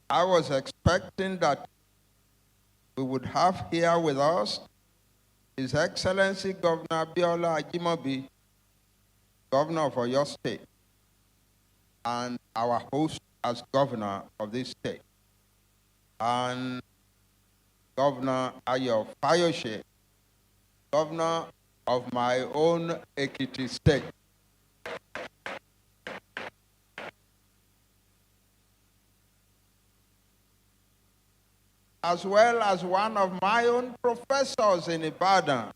I was expecting that we would have here with us His Excellency Governor Biola Ajimobi, Governor of Oyo State, and our host as Governor of this state, and Governor Ayo Fayoshe, Governor of my own Ekiti State. As well as one of my own professors in Ibadan,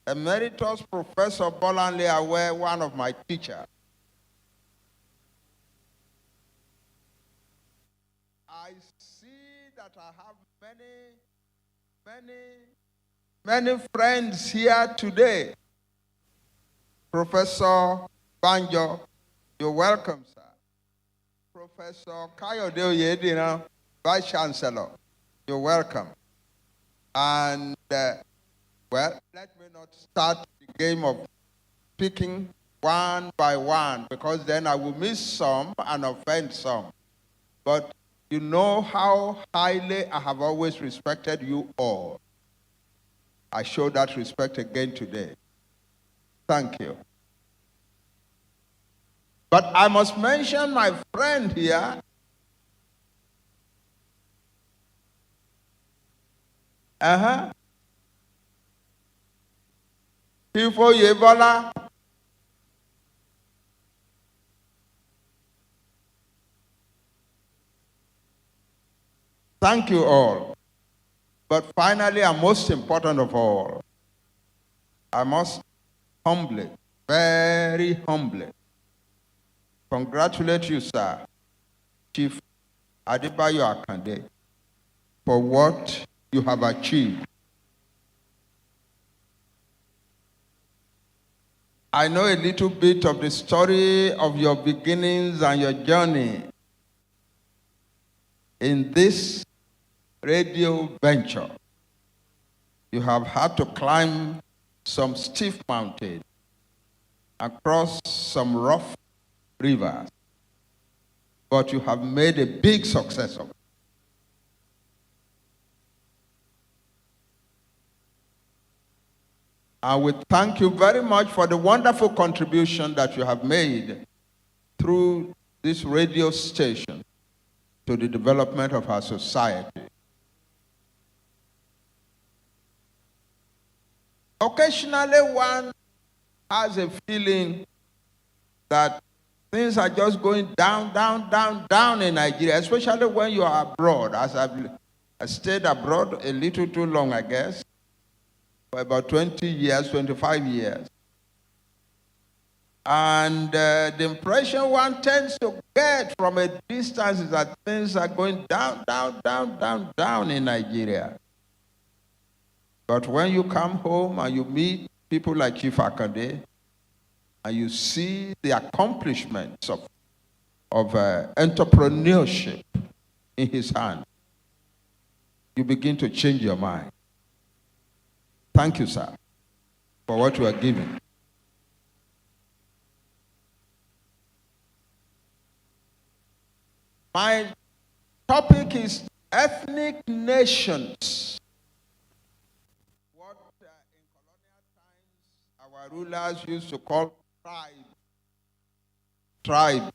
Emeritus Professor Bolanle Awe, one of my teachers. I see that I have many friends here today. Professor Banjo, you're welcome, sir. Professor Kayode Oyedina, Vice Chancellor, you're welcome. And, well, let me not start the game of picking one by one, because then I will miss some and offend some. But you know how highly I have always respected you all. I show that respect again today. Thank you. But I must mention my friend here, Ifo Yebola. Thank you all. But finally, and most important of all, I must humbly, very humbly, congratulate you, sir, Chief Adebanji Akintoye, for what you have achieved. I know a little bit of the story of your beginnings and your journey in this radio venture. You have had to climb some steep mountains, across some rough rivers, but you have made a big success of it. I would thank you very much for the wonderful contribution that you have made through this radio station to the development of our society. Occasionally, one has a feeling that things are just going down in Nigeria, especially when you are abroad. As I stayed abroad a little too long, I guess, for about 20 years, 25 years. And the impression one tends to get from a distance is that things are going down in Nigeria. But when you come home and you meet people like Chief Akintoye, and you see the accomplishments of entrepreneurship in his hand, you begin to change your mind. Thank you, sir, for what you are giving. My topic is ethnic nations. What in colonial times our rulers used to call tribe.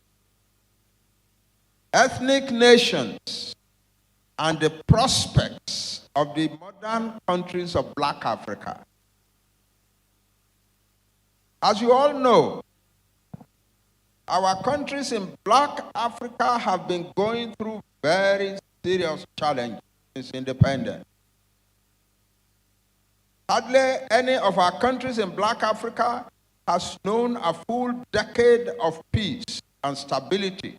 Ethnic nations and the prospects of the modern countries of Black Africa. As you all know, our countries in Black Africa have been going through very serious challenges since independence. Hardly any of our countries in Black Africa has known a full decade of peace and stability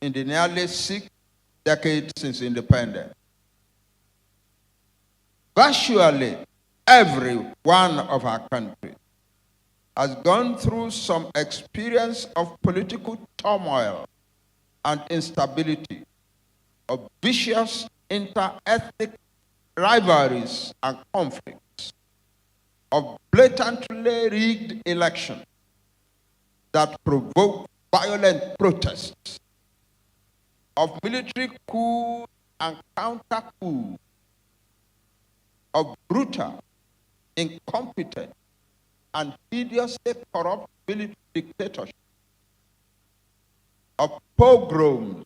in the nearly 6 decades since independence. Virtually every one of our countries has gone through some experience of political turmoil and instability, of vicious inter-ethnic rivalries and conflicts, of blatantly rigged elections that provoke violent protests, of military coup and counter-coup, of brutal, incompetent, and hideously corrupt military dictatorship, of pogroms,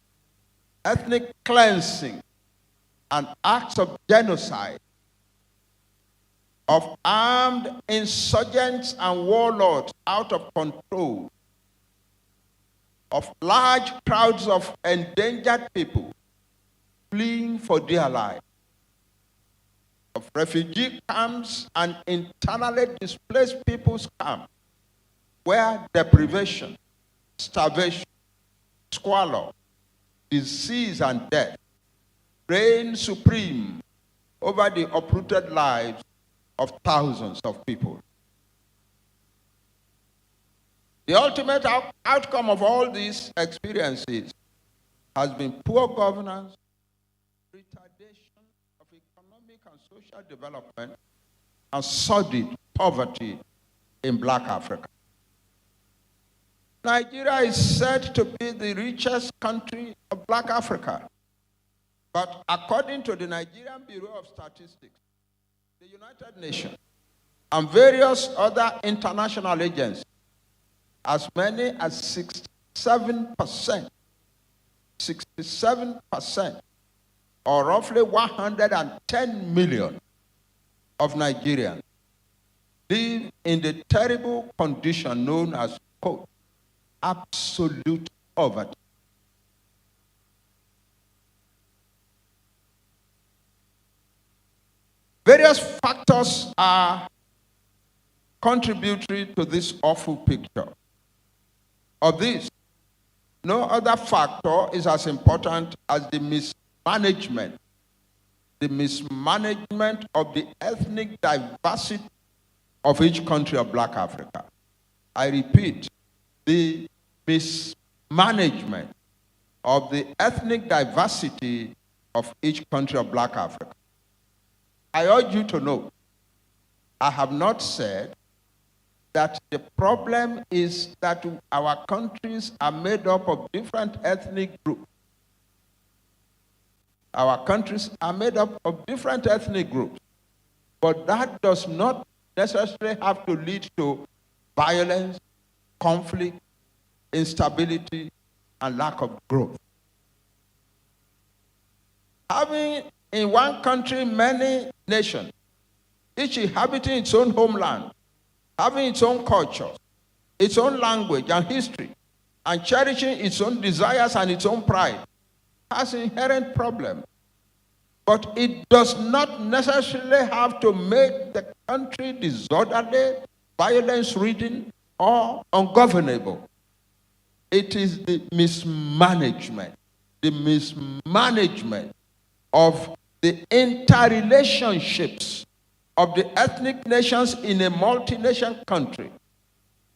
ethnic cleansing, and acts of genocide, of armed insurgents and warlords out of control, of large crowds of endangered people fleeing for their lives, of refugee camps and internally displaced people's camps, where deprivation, starvation, squalor, disease, and death reign supreme over the uprooted lives of thousands of people. The ultimate outcome of all these experiences has been poor governance, retardation of economic and social development, and sordid poverty in Black Africa. Nigeria is said to be the richest country of Black Africa. But according to the Nigerian Bureau of Statistics, the United Nations, and various other international agencies, as many as 67%, or roughly 110 million of Nigerians live in the terrible condition known as, quote, absolute poverty. Various factors are contributory to this awful picture. Of this, no other factor is as important as the mismanagement of the ethnic diversity of each country of Black Africa. I repeat, the mismanagement of the ethnic diversity of each country of Black Africa. I urge you to know, I have not said that the problem is that our countries are made up of different ethnic groups. Our countries are made up of different ethnic groups, but that does not necessarily have to lead to violence, conflict, instability, and lack of growth. Having in one country many nations, each inhabiting its own homeland, having its own culture, its own language and history, and cherishing its own desires and its own pride, has inherent problems. But it does not necessarily have to make the country disorderly, violence-ridden, or ungovernable. It is the mismanagement of the interrelationships of the ethnic nations in a multi-nation country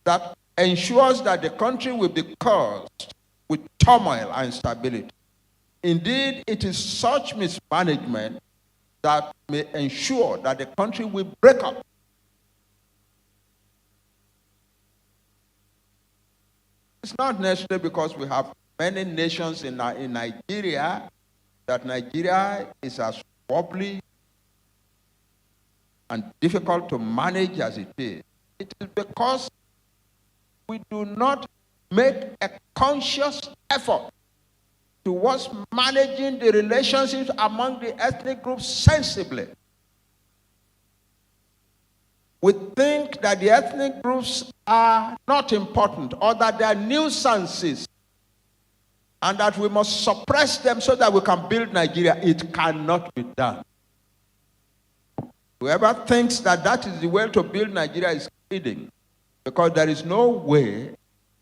that ensures that the country will be cursed with turmoil and instability. Indeed, it is such mismanagement that may ensure that the country will break up. It's not necessarily because we have many nations in Nigeria that Nigeria is as wobbly and difficult to manage as it is. It is because we do not make a conscious effort towards managing the relationships among the ethnic groups sensibly. We think that the ethnic groups are not important or that they are nuisances and that we must suppress them so that we can build Nigeria. It cannot be done. Whoever thinks that that is the way to build Nigeria is kidding, because there is no way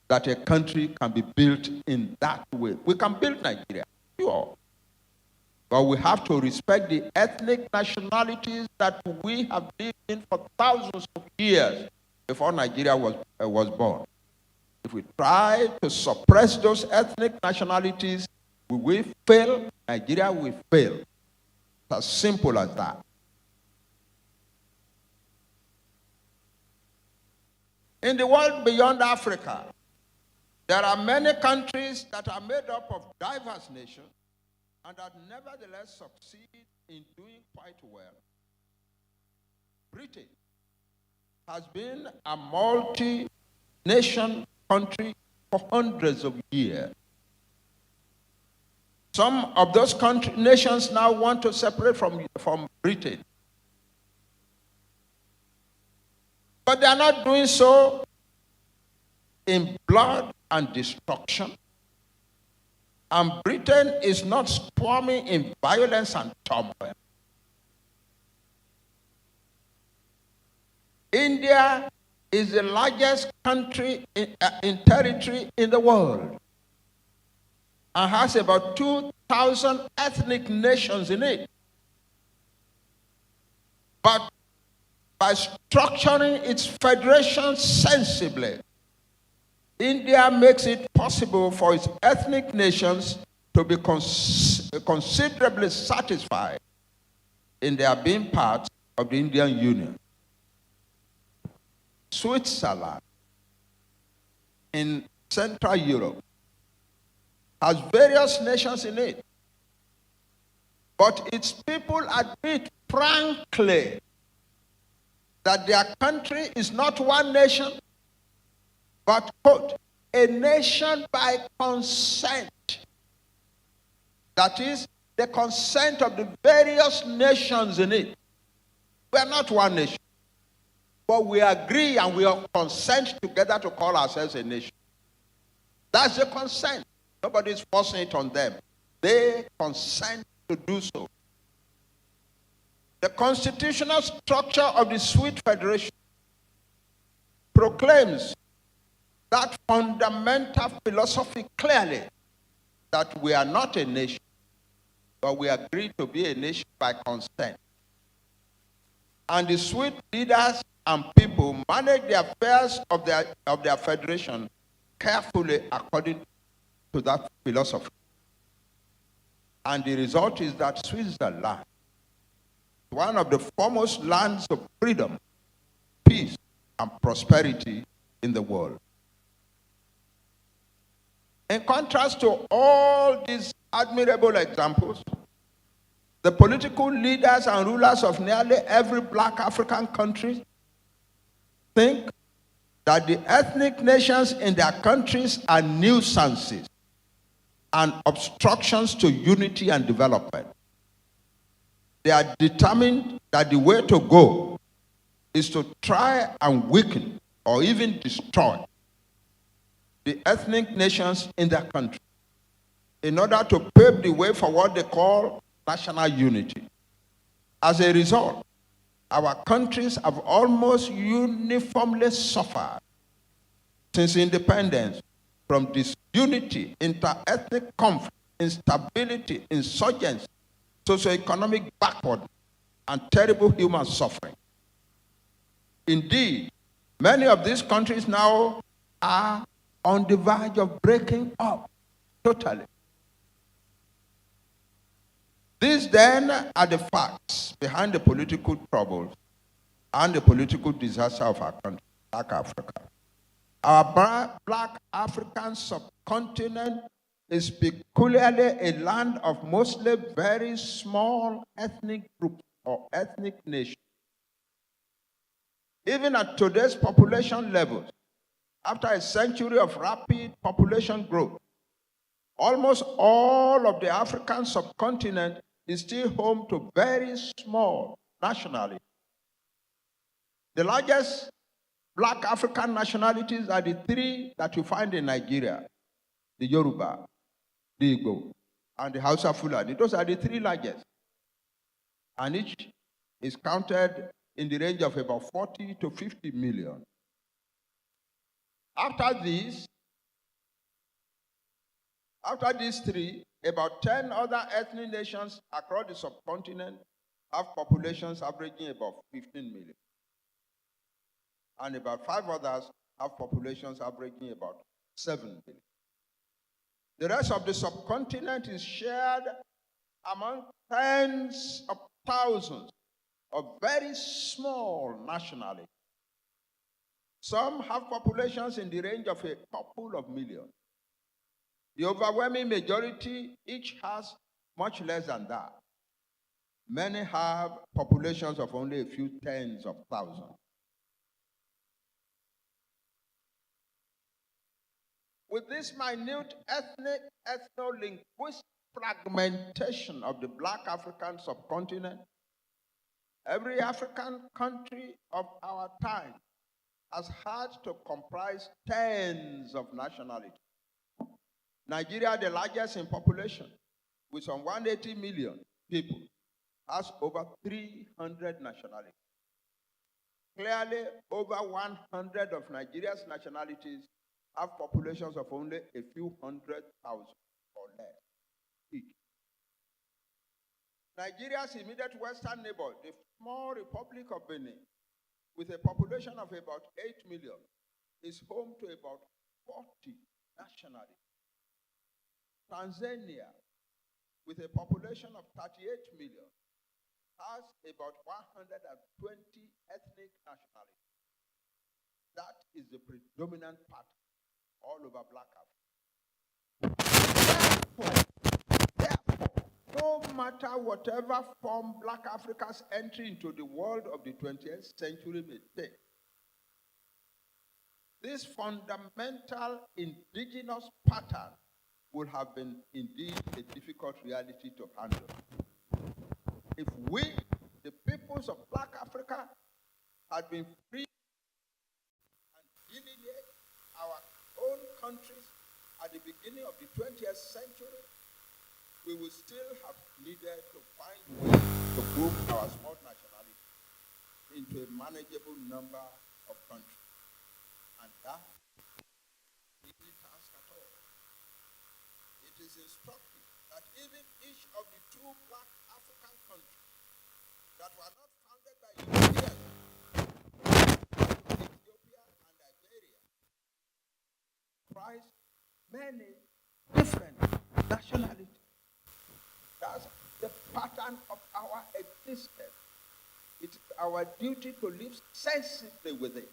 that a country can be built in that way. We can build Nigeria, sure, but we have to respect the ethnic nationalities that we have lived in for thousands of years before Nigeria was born. If we try to suppress those ethnic nationalities, we will fail. Nigeria will fail. It's as simple as that. In the world beyond Africa, There are many countries that are made up of diverse nations and that nevertheless succeed in doing quite well. Britain has been a multi-nation country for hundreds of years. Some of those nations now want to separate from Britain. But they are not doing so in blood and destruction. And Britain is not squirming in violence and turmoil. India is the largest country in territory in the world and has about 2,000 ethnic nations in it. But by structuring its federation sensibly, India makes it possible for its ethnic nations to be considerably satisfied in their being part of the Indian Union. Switzerland in Central Europe has various nations in it, but its people admit frankly that their country is not one nation, but, quote, a nation by consent. That is, the consent of the various nations in it. We are not one nation, but we agree and we are consent together to call ourselves a nation. That's the consent. Nobody is forcing it on them. They consent to do so. The constitutional structure of the Swiss Federation proclaims that fundamental philosophy clearly, that we are not a nation, but we agree to be a nation by consent. And the Swiss leaders and people manage the affairs of their federation carefully according to that philosophy. And the result is that Switzerland, one of the foremost lands of freedom, peace, and prosperity in the world. In contrast to all these admirable examples, the political leaders and rulers of nearly every black African country think that the ethnic nations in their countries are nuisances and obstructions to unity and development. They are determined that the way to go is to try and weaken or even destroy the ethnic nations in their country in order to pave the way for what they call national unity. As a result, our countries have almost uniformly suffered since independence from disunity, inter-ethnic conflict, instability, insurgency, socioeconomic backward, and terrible human suffering. Indeed, many of these countries now are on the verge of breaking up totally. These then are the facts behind the political troubles and the political disaster of our country, Black Africa. Our Black African subcontinent is peculiarly a land of mostly very small ethnic groups or ethnic nations. Even at today's population levels, after a century of rapid population growth, almost all of the African subcontinent is still home to very small nationalities. The largest Black African nationalities are the three that you find in Nigeria: the Yoruba, the Igbo, and the Hausa Fulani. Those are the three largest. And each is counted in the range of about 40 to 50 million. After these three, about 10 other ethnic nations across the subcontinent have populations averaging about 15 million. And about 5 others have populations averaging about 7 million. The rest of the subcontinent is shared among tens of thousands of very small nationalities. Some have populations in the range of a couple of millions. The overwhelming majority each has much less than that. Many have populations of only a few tens of thousands. With this minute ethnic, ethno-linguistic fragmentation of the Black African subcontinent, every African country of our time has had to comprise tens of nationalities. Nigeria, the largest in population, with some 180 million people, has over 300 nationalities. Clearly, over 100 of Nigeria's nationalities have populations of only a few 100,000 or less each. Nigeria's immediate western neighbor, the small Republic of Benin, with a population of about 8 million, is home to about 40 nationalities. Tanzania, with a population of 38 million, has about 120 ethnic nationalities. That is the predominant pattern all over Black Africa. Therefore, no matter whatever form Black Africa's entry into the world of the 20th century may take, this fundamental indigenous pattern would have been indeed a difficult reality to handle. If we, the peoples of Black Africa, had been free and delineate our own countries at the beginning of the 20th century, we would still have needed to find ways to group our small nationality into a manageable number of countries. And that is the task at all. It is instructive that even each of the two Black African countries that were not founded by Europeans, Ethiopia and Liberia, comprise many different nationalities. That's the pattern of our existence. It is our duty to live sensibly with it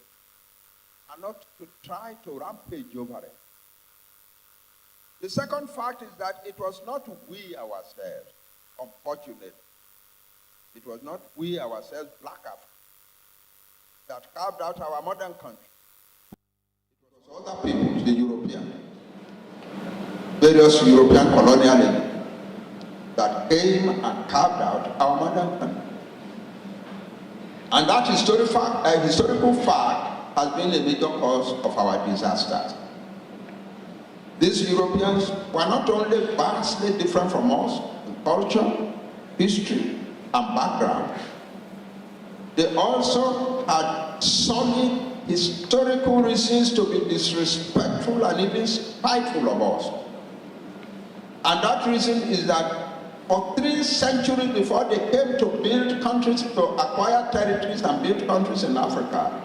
and not to try to rampage over it. The second fact is that it was not we ourselves, unfortunately. It was not we ourselves, Black Africa, that carved out our modern country. It was other peoples, the European, various European colonialism, that came and carved out our modern country. And that historical fact has been a major cause of our disasters. These Europeans were not only vastly different from us in culture, history, and background, they also had solid historical reasons to be disrespectful and even spiteful of us. And that reason is that for 3 centuries before they came to build countries, to acquire territories and build countries in Africa,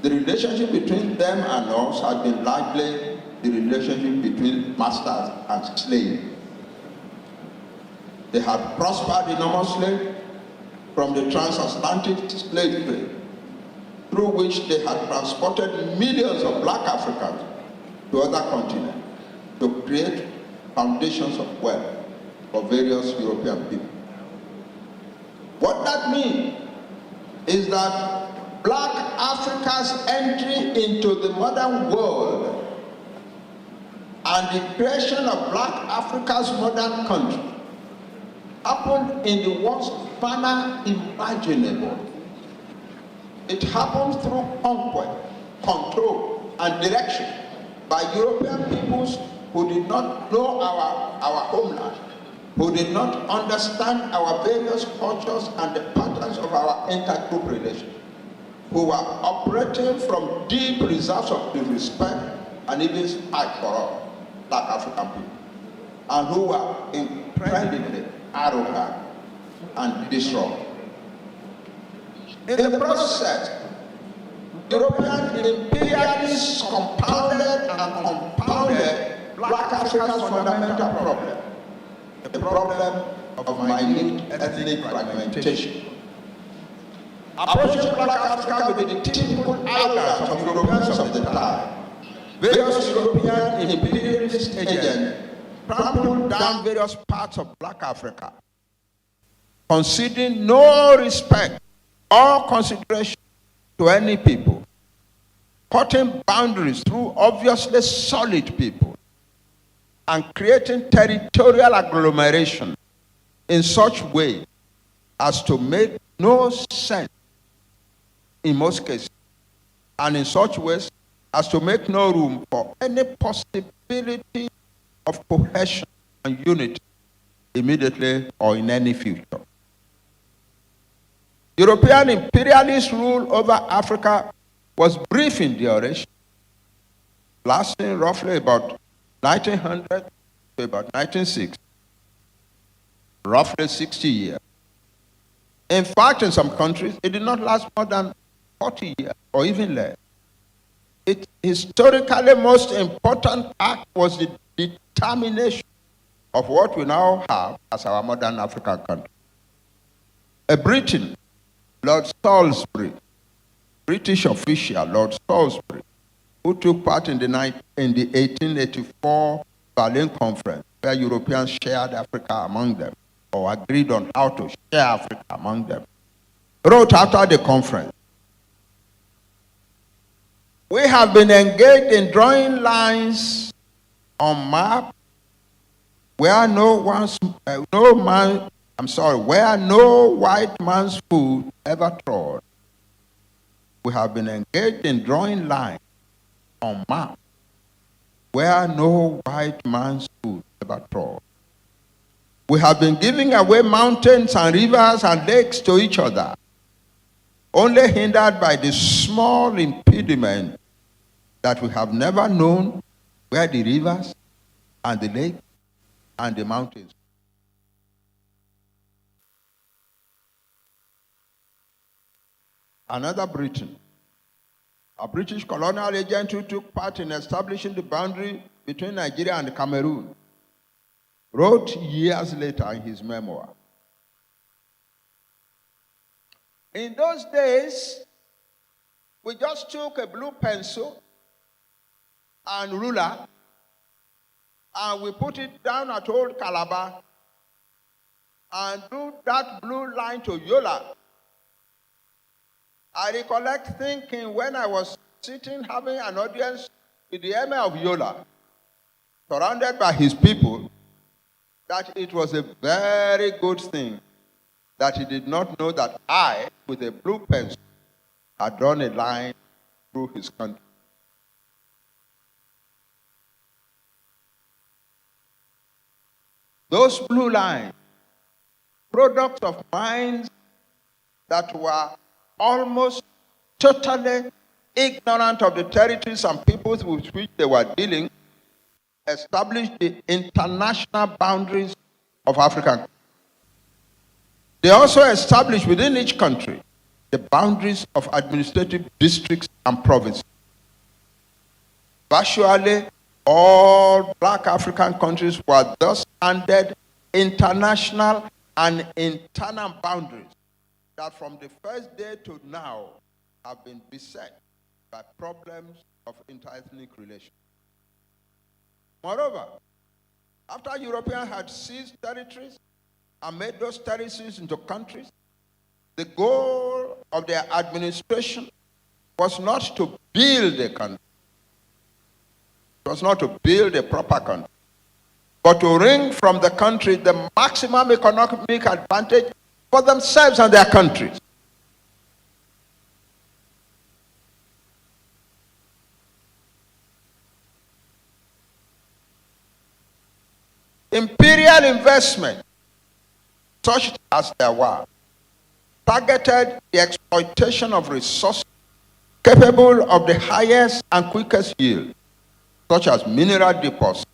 the relationship between them and us had been largely the relationship between masters and slaves. They had prospered enormously from the transatlantic slave trade, through which they had transported millions of Black Africans to other continents to create foundations of wealth for various European people. What that means is that Black Africa's entry into the modern world and the creation of Black Africa's modern country happened in the worst manner imaginable. It happened through conquest, control, and direction by European peoples who did not know our homeland, who did not understand our various cultures and the patterns of our intergroup relations, who were operating from deep reserves of respect and even spite for us, Black African people, and who were incredibly arrogant and disruptive. In the process, European imperialists compounded and compounded Black Africa's fundamental problem, the problem of minute ethnic fragmentation. Approaching Black Africa with the typical arrogance of Europeans of the time, various European imperialist agents trampled down various parts of Black Africa, conceding no respect or consideration to any people, cutting boundaries through obviously solid people, and creating territorial agglomeration in such way as to make no sense in most cases, and in such ways as to make no room for any possibility of cohesion and unity immediately or in any future. European imperialist rule over Africa was brief in duration, lasting roughly about 1900 to about 1960, roughly 60 years. In fact, in some countries, it did not last more than 40 years or even less. Its historically most important act was the determination of what we now have as our modern African country. A Briton, Lord Salisbury, British official, Lord Salisbury, who took part in the 1884 Berlin Conference, where Europeans shared Africa among them, or agreed on how to share Africa among them, wrote after the conference, "We have been engaged in drawing lines on map where where no white man's foot ever trod. We have been engaged in drawing lines on map where no white man's foot ever trod. We have been giving away mountains and rivers and lakes to each other, only hindered by the small impediment that we have never known where the rivers and the lakes and the mountains." Another Briton, a British colonial agent who took part in establishing the boundary between Nigeria and Cameroon, wrote years later in his memoir, "In those days, we just took a blue pencil and ruler, and we put it down at Old Calabar and drew that blue line to Yola. I recollect thinking when I was sitting having an audience with the Emir of Yola, surrounded by his people, that it was a very good thing that he did not know that I, with a blue pencil, had drawn a line through his country." Those blue lines, products of minds that were almost totally ignorant of the territories and peoples with which they were dealing, established the international boundaries of Africa. They also established within each country the boundaries of administrative districts and provinces. Virtually all Black African countries were thus handed international and internal boundaries that from the first day to now have been beset by problems of interethnic relations. Moreover, after Europeans had seized territories and made those territories into countries, the goal of their administration was not to build a country. It was not to build a proper country, but to wring from the country the maximum economic advantage for themselves and their countries. Imperial investment, such as there were, targeted the exploitation of resources capable of the highest and quickest yield, such as mineral deposits,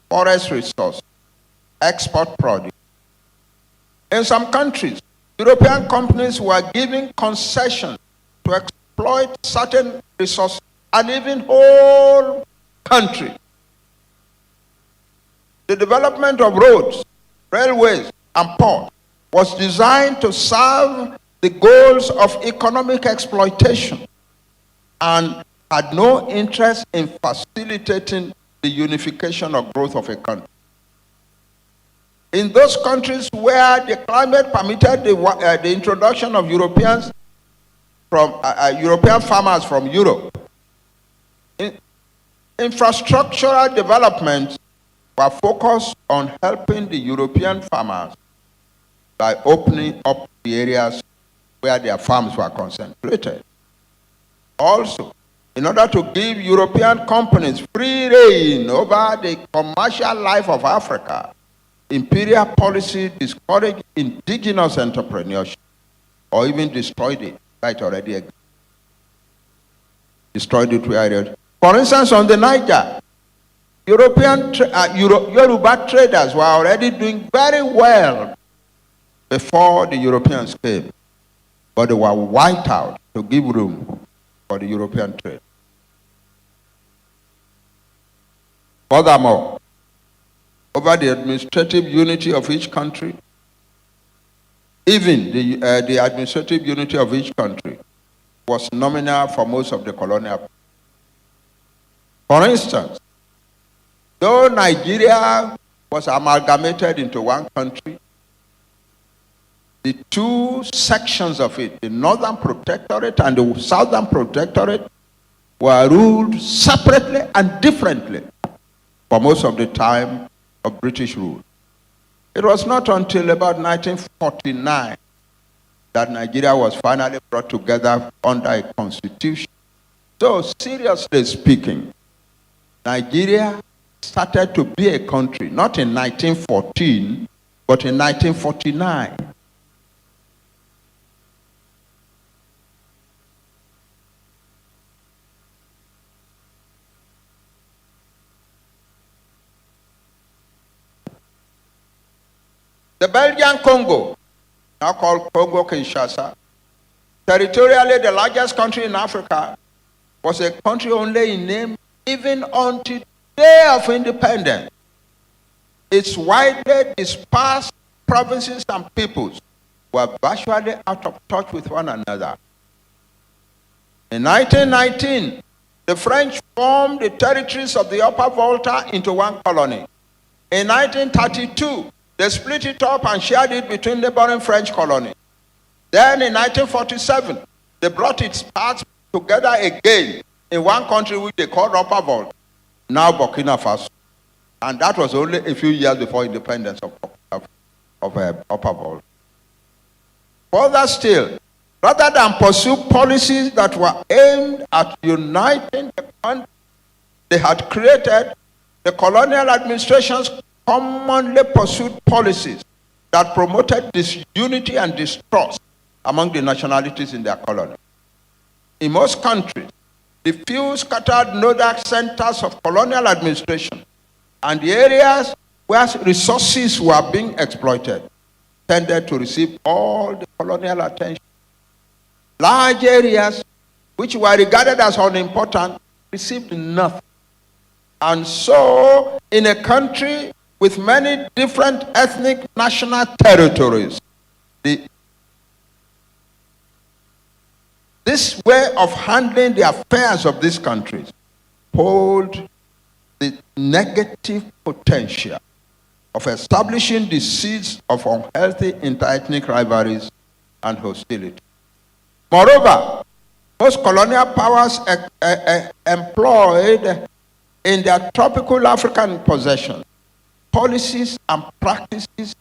forest resources, export produce. In some countries, European companies were giving concessions to exploit certain resources and even whole countries. The development of roads, railways, and ports was designed to serve the goals of economic exploitation and had no interest in facilitating the unification or growth of a country. In those countries where the climate permitted the introduction of European farmers from Europe, infrastructural development were focused on helping the European farmers by opening up the areas where their farms were concentrated. Also, in order to give European companies free rein over the commercial life of Africa, imperial policy discouraged indigenous entrepreneurship or even destroyed it. Right, already destroyed it where it. For instance, on the Niger, Yoruba traders were already doing very well before the Europeans came, but they were wiped out to give room for the European trade. Furthermore, over the administrative unity of each country, even the administrative unity of each country was nominal for most of the colonial. For instance, though Nigeria was amalgamated into one country, the two sections of it, the Northern Protectorate and the Southern Protectorate, were ruled separately and differently for most of the time of British rule. It was not until about 1949 that Nigeria was finally brought together under a constitution. So, seriously speaking, Nigeria started to be a country, not in 1914, but in 1949. The Belgian Congo, now called Congo-Kinshasa, territorially the largest country in Africa, was a country only in name even until the day of independence. Its widely dispersed provinces and peoples were virtually out of touch with one another. In 1919, the French formed the territories of the Upper Volta into one colony. In 1932, they split it up and shared it between neighboring French colonies. Then in 1947, they brought its parts together again in one country which they called Upper Volta, now Burkina Faso. And that was only a few years before independence of Upper Volta. Further still, rather than pursue policies that were aimed at uniting the country, they had created the colonial administrations commonly pursued policies that promoted disunity and distrust among the nationalities in their colony. In most countries, the few scattered nodal centers of colonial administration and the areas where resources were being exploited tended to receive all the colonial attention. Large areas which were regarded as unimportant received nothing. And so, in a country with many different ethnic national territories, this way of handling the affairs of these countries hold the negative potential of establishing the seeds of unhealthy interethnic rivalries and hostility. Moreover, most colonial powers employed in their tropical African possessions policies and practices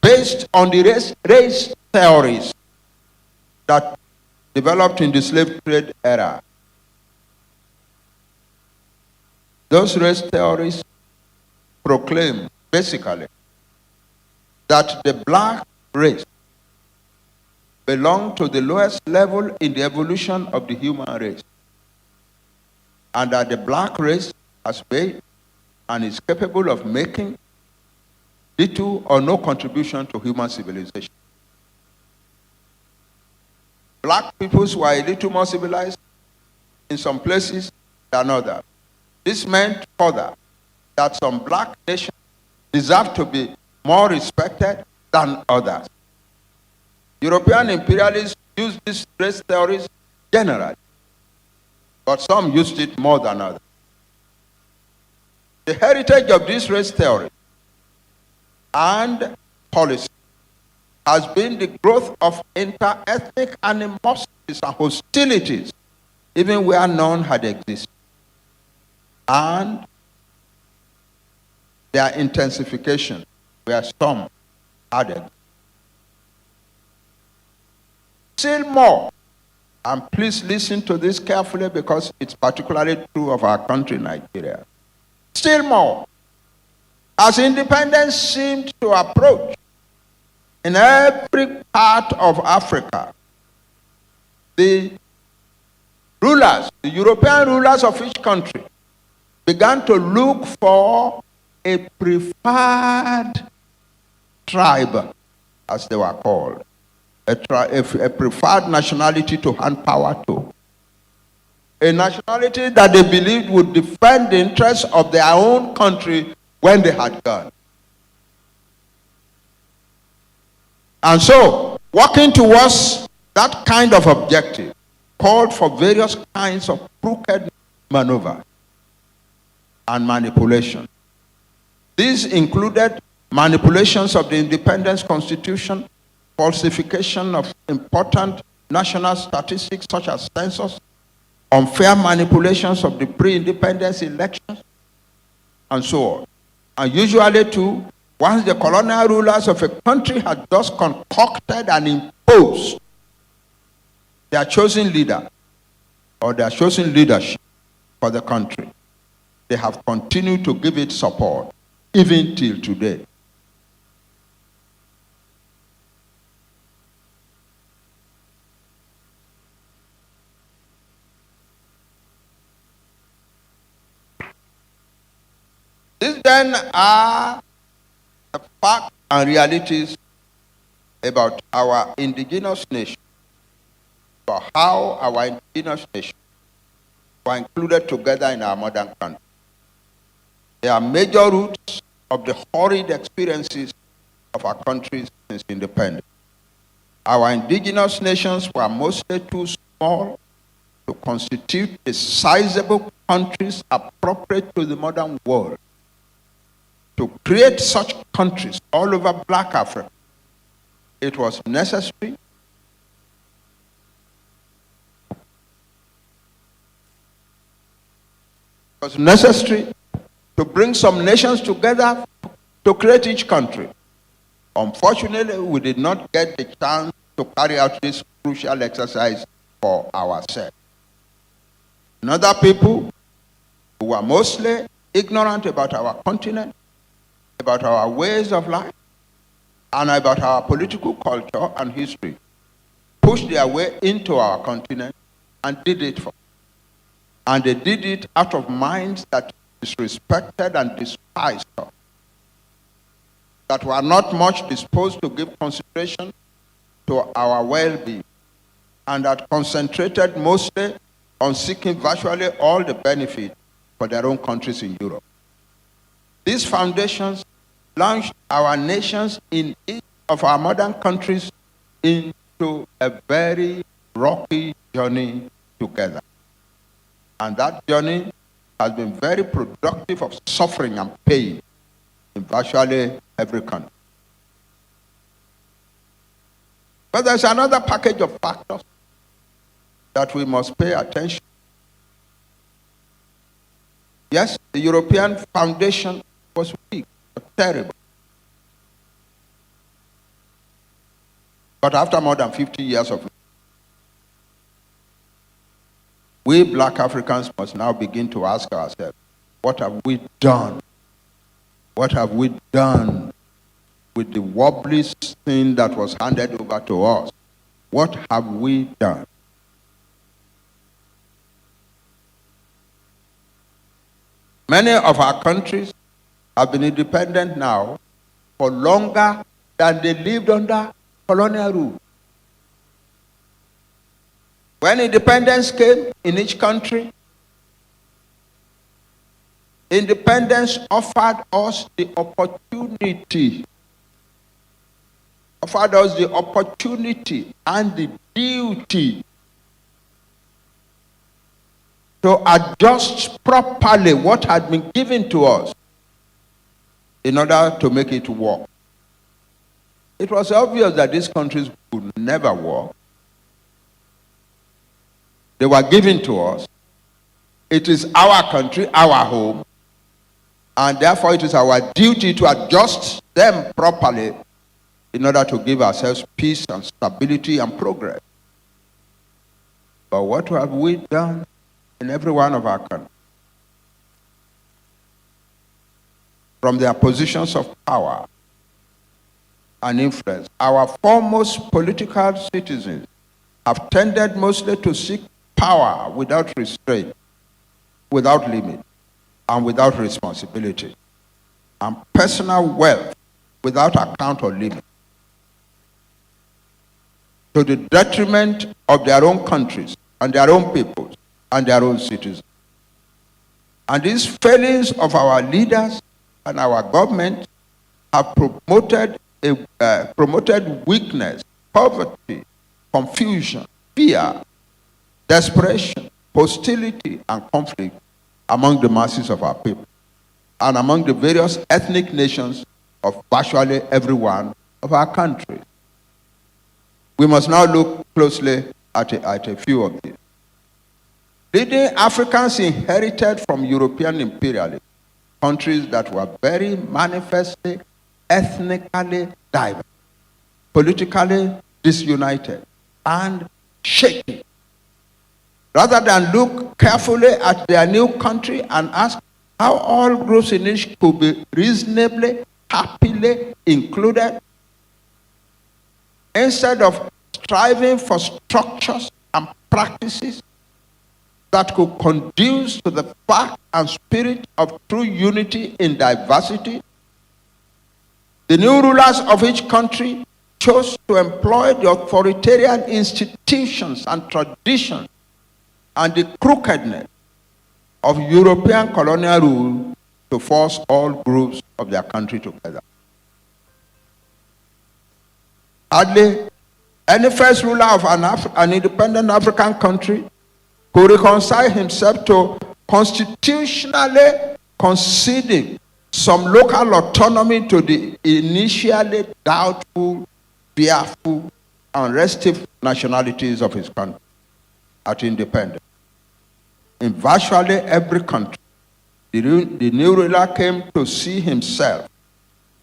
based on the race theories that developed in the slave trade era. Those race theories proclaim, basically, that the black race belongs to the lowest level in the evolution of the human race, and that the black race has made and is capable of making little or no contribution to human civilization. Black peoples were a little more civilized in some places than others. This meant further that some black nations deserve to be more respected than others. European imperialists used these race theories generally, but some used it more than others. The heritage of this race theory and policy has been the growth of inter-ethnic animosities and hostilities, even where none had existed, and their intensification where some had existed. Still more, and please listen to this carefully because it's particularly true of our country, Nigeria. Still more, as independence seemed to approach in every part of Africa, the rulers, the European rulers of each country, began to look for a preferred tribe, as they were called, a preferred nationality to hand power to. A nationality that they believed would defend the interests of their own country when they had gone. And so, working towards that kind of objective called for various kinds of crooked maneuver and manipulation. These included manipulations of the Independence Constitution, falsification of important national statistics such as census, unfair manipulations of the pre-independence elections, and so on. And usually too, once the colonial rulers of a country had thus concocted and imposed their chosen leader or their chosen leadership for the country, they have continued to give it support even till today. These then are the facts and realities about our indigenous nation, about how our indigenous nation were included together in our modern country. They are major roots of the horrid experiences of our country since independence. Our indigenous nations were mostly too small to constitute the sizable countries appropriate to the modern world. To create such countries all over Black Africa, it was necessary to bring some nations together to create each country. Unfortunately, we did not get the chance to carry out this crucial exercise for ourselves. And other people who were mostly ignorant about our continent, about our ways of life, and about our political culture and history, pushed their way into our continent and did it for us. And they did it out of minds that disrespected and despised us, that were not much disposed to give consideration to our well-being, and that concentrated mostly on seeking virtually all the benefit for their own countries in Europe. These foundations launched our nations in each of our modern countries into a very rocky journey together. And that journey has been very productive of suffering and pain in virtually every country. But there's another package of factors that we must pay attention. Yes, the European foundation was weak, terrible. But after more than 50 years of it, we Black Africans must now begin to ask ourselves, what have we done? What have we done with the wobbly thing that was handed over to us? What have we done? Many of our countries have been independent now for longer than they lived under colonial rule. When independence came in each country, independence offered us the opportunity and the duty to adjust properly what had been given to us in order to make it work it was obvious that these countries would never work. They were given to us. It is our country, our home, and therefore it is our duty to adjust them properly in order to give ourselves peace and stability and progress. But what have we done in every one of our countries? From their positions of power and influence, our foremost political citizens have tended mostly to seek power without restraint, without limit, and without responsibility, and personal wealth without account or limit, to the detriment of their own countries and their own peoples and their own citizens. And these failings of our leaders and our government have promoted weakness, poverty, confusion, fear, desperation, hostility, and conflict among the masses of our people and among the various ethnic nations of virtually every one of our countries. We must now look closely at a few of these. Leading Africans inherited from European imperialism countries that were very manifestly ethnically diverse, politically disunited, and shaky. Rather than look carefully at their new country and ask how all groups in it could be reasonably, happily included, instead of striving for structures and practices that could conduce to the fact and spirit of true unity in diversity, the new rulers of each country chose to employ the authoritarian institutions and traditions and the crookedness of European colonial rule to force all groups of their country together. Hardly any first ruler of an independent African country could reconcile himself to constitutionally conceding some local autonomy to the initially doubtful, fearful, and restive nationalities of his country at independence. In virtually every country, the new ruler came to see himself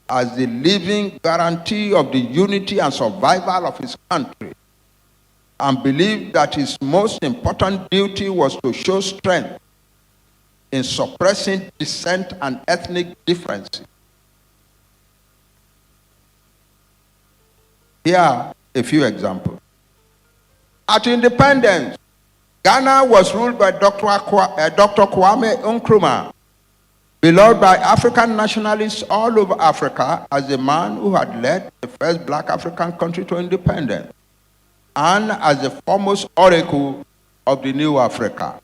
as the living guarantee of the unity and survival of his country, and believed that his most important duty was to show strength in suppressing dissent and ethnic differences. Here are a few examples. At independence, Ghana was ruled by Dr. Kwame Nkrumah, beloved by African nationalists all over Africa as the man who had led the first black African country to independence, and as the foremost oracle of the new Africa.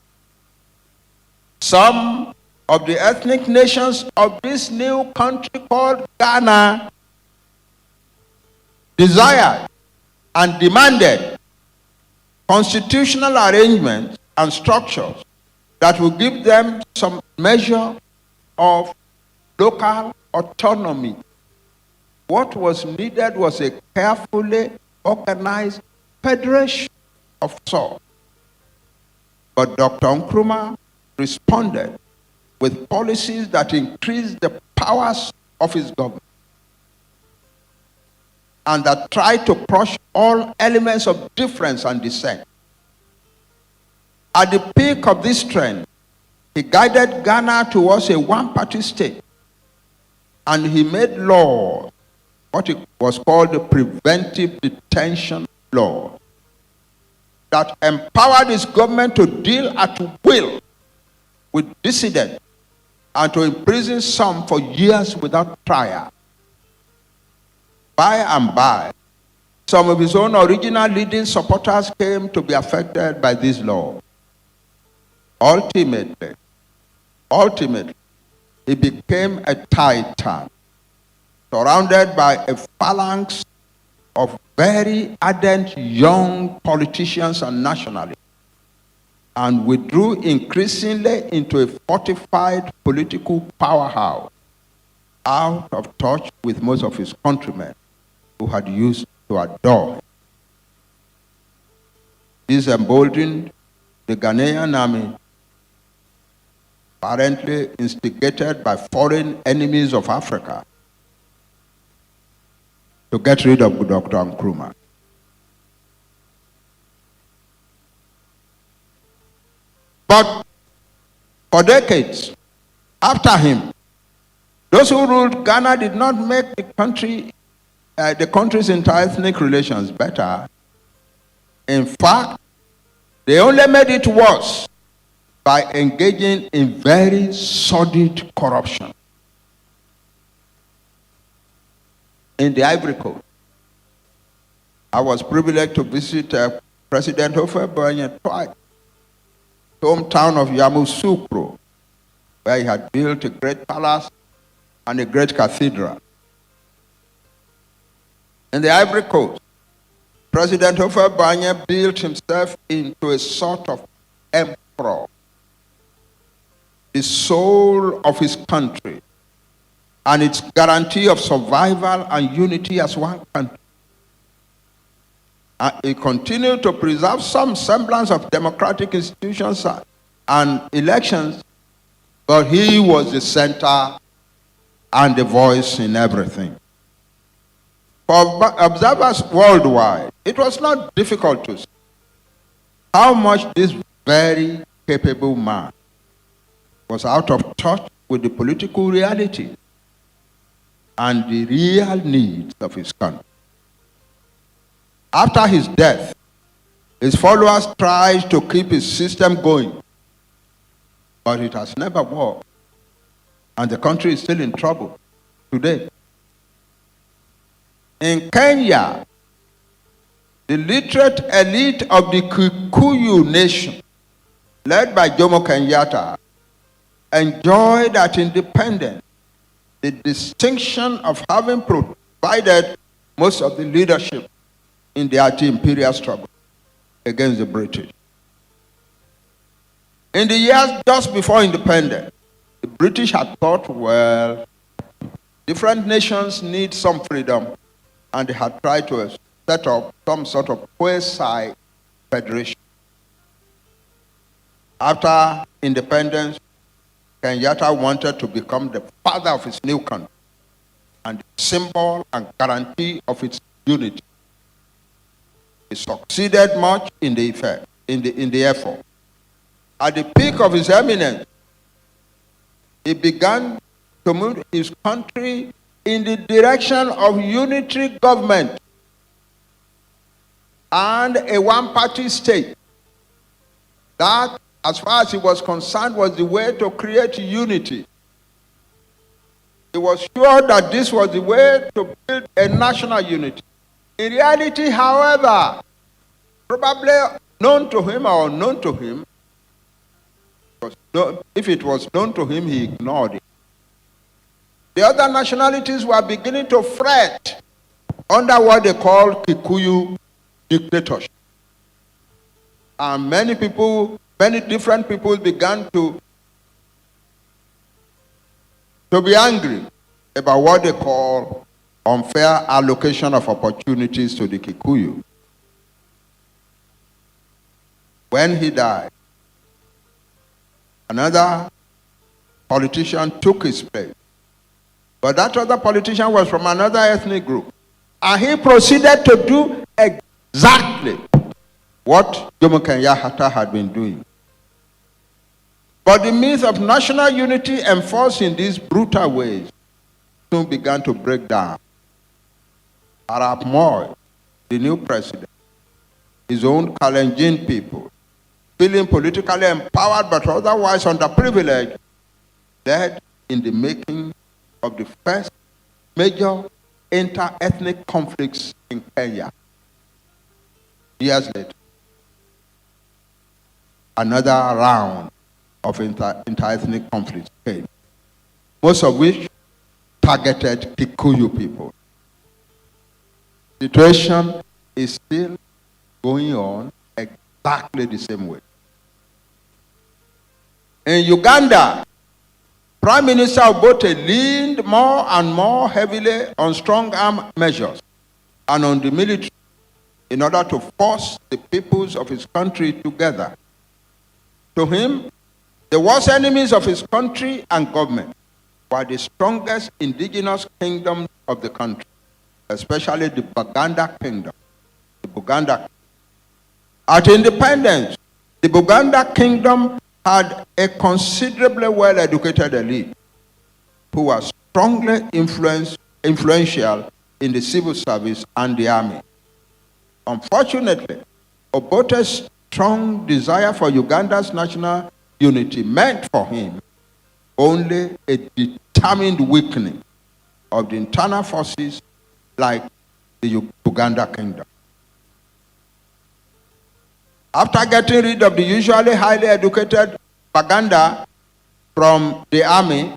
Some of the ethnic nations of this new country called Ghana desired and demanded constitutional arrangements and structures that would give them some measure of local autonomy. What was needed was a carefully organized federation of sorts. But Dr. Nkrumah responded with policies that increased the powers of his government and that tried to crush all elements of difference and dissent. At the peak of this trend, he guided Ghana towards a one-party state, and he made law, what it was called the preventive detention law, that empowered his government to deal at will with dissidents and to imprison some for years without trial. By and by, some of his own original leading supporters came to be affected by this law. Ultimately, he became a titan, surrounded by a phalanx of very ardent young politicians and nationalists, and withdrew increasingly into a fortified political powerhouse, out of touch with most of his countrymen, who had used to adore him. This emboldened the Ghanaian army, apparently instigated by foreign enemies of Africa, to get rid of Dr. Nkrumah. But for decades after him, those who ruled Ghana did not make the country's inter-ethnic relations better. In fact, they only made it worse by engaging in very sordid corruption. In the Ivory Coast, I was privileged to visit President Prof Adebanji Akintoye, hometown of Yamoussoukro, where he had built a great palace and a great cathedral. In the Ivory Coast, President Prof Adebanji built himself into a sort of emperor, the soul of his country, and its guarantee of survival and unity as one country. And he continued to preserve some semblance of democratic institutions and elections, but he was the center and the voice in everything. For observers worldwide, it was not difficult to see how much this very capable man was out of touch with the political reality and the real needs of his country. After his death, his followers tried to keep his system going, but it has never worked, and the country is still in trouble today. In Kenya, the literate elite of the Kikuyu nation, led by Jomo Kenyatta, enjoyed at independence the distinction of having provided most of the leadership in the anti-imperial struggle against the British. In the years just before independence, the British had thought, well, different nations need some freedom, and they had tried to set up some sort of quasi-federation. After independence, Kenyatta wanted to become the father of his new country and the symbol and guarantee of its unity. He succeeded much in the effort. At the peak of his eminence, he began to move his country in the direction of unitary government and a one-party state. That, as far as he was concerned, was the way to create unity. He was sure that this was the way to build a national unity. In reality, however, probably known to him or unknown to him, if it was known to him, he ignored it. The other nationalities were beginning to fret under what they call Kikuyu dictatorship. And many different people began to be angry about what they call unfair allocation of opportunities to the Kikuyu. When he died, another politician took his place. But that other politician was from another ethnic group. And he proceeded to do exactly what Jomo Kenyatta had been doing. But the myth of national unity enforced in these brutal ways soon began to break down. Arap Moi, the new president, his own Kalenjin people, feeling politically empowered but otherwise underprivileged, led in the making of the first major inter-ethnic conflicts in Kenya. Years later, another round of inter-ethnic conflicts came, most of which targeted Kikuyu people. The situation is still going on exactly the same way. In Uganda, Prime Minister Obote leaned more and more heavily on strong-arm measures and on the military in order to force the peoples of his country together. To him, the worst enemies of his country and government were the strongest indigenous kingdoms of the country, especially the Buganda kingdom. The Buganda. At independence, the Buganda kingdom had a considerably well-educated elite who was strongly influential in the civil service and the army. Unfortunately, Obote's strong desire for Uganda's national unity meant for him only a determined weakening of the internal forces like the Uganda kingdom. After getting rid of the usually highly educated Baganda from the army,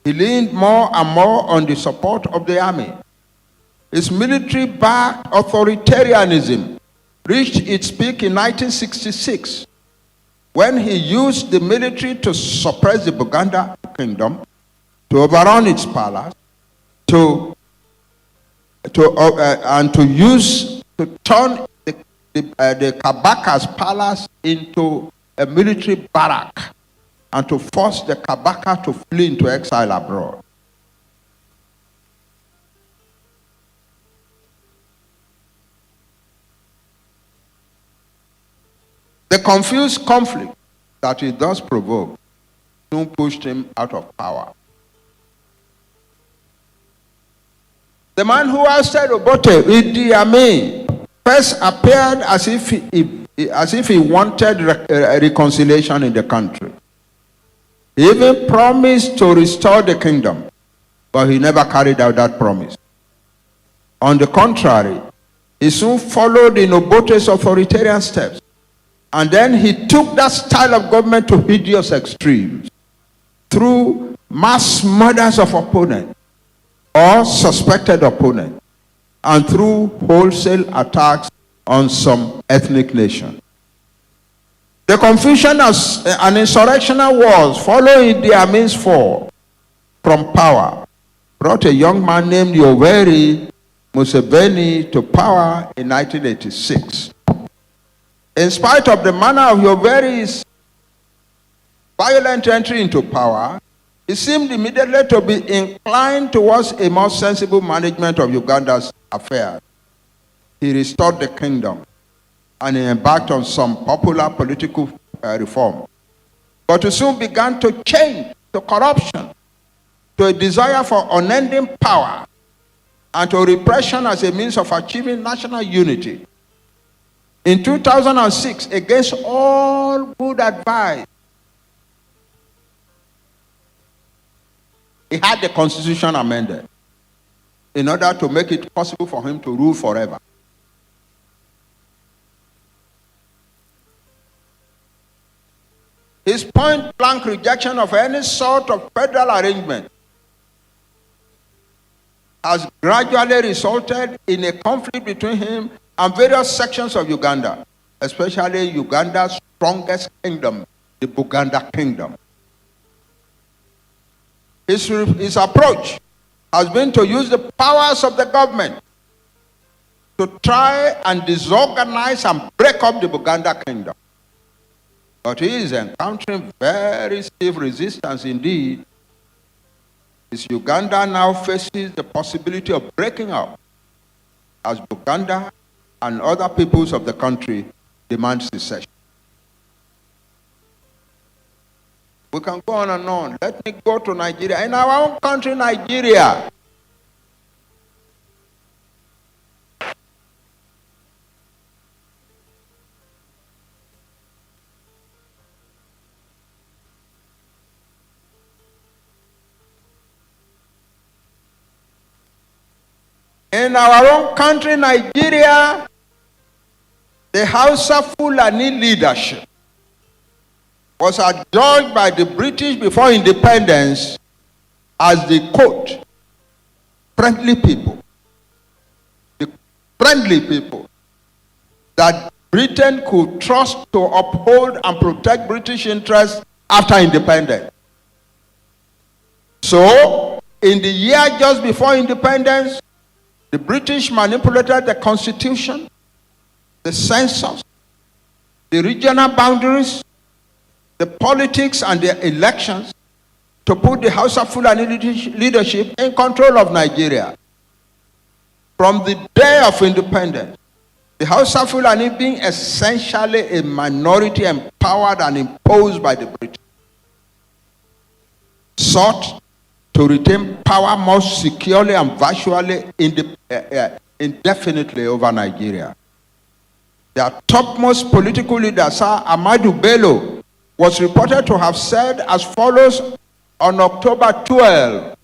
he leaned more and more on the support of the army. His military-backed authoritarianism reached its peak in 1966 when he used the military to suppress the Buganda kingdom, to overrun its palace, and to turn the Kabaka's palace into a military barrack, and to force the Kabaka to flee into exile abroad. The confused conflict that he thus provoked soon pushed him out of power. The man who ousted Obote, Idi Amin, first appeared as if he wanted reconciliation in the country. He even promised to restore the kingdom, but he never carried out that promise. On the contrary, he soon followed in Obote's authoritarian steps, and then he took that style of government to hideous extremes through mass murders of opponents or suspected opponents, and through wholesale attacks on some ethnic nation. The confusion and insurrectional wars following Idi Amin's fall from power brought a young man named Yoweri Museveni to power in 1986. In spite of the manner of Yoweri's violent entry into power, he seemed immediately to be inclined towards a more sensible management of Uganda's affairs. He restored the kingdom and he embarked on some popular political reform. But he soon began to change to corruption, to a desire for unending power, and to repression as a means of achieving national unity. In 2006, against all good advice, he had the constitution amended in order to make it possible for him to rule forever. His point-blank rejection of any sort of federal arrangement has gradually resulted in a conflict between him and various sections of Uganda, especially Uganda's strongest kingdom, the Buganda kingdom. His approach has been to use the powers of the government to try and disorganize and break up the Buganda kingdom. But he is encountering very stiff resistance indeed, as Uganda now faces the possibility of breaking up, as Buganda and other peoples of the country demand secession. We can go on and on. Let me go to Nigeria. In our own country, Nigeria, the Hausa Fulani leadership was adjudged by the British before independence as the, quote, friendly people. The friendly people that Britain could trust to uphold and protect British interests after independence. So, in the year just before independence, The British manipulated the constitution, the census, the regional boundaries, the politics and the elections to put the House of Fulani leadership in control of Nigeria. From the day of independence, the House of Fulani being essentially a minority empowered and imposed by the British, sought to retain power most securely and virtually indefinitely over Nigeria. Their topmost political leader, Sir Ahmadu Bello, was reported to have said as follows on October 12,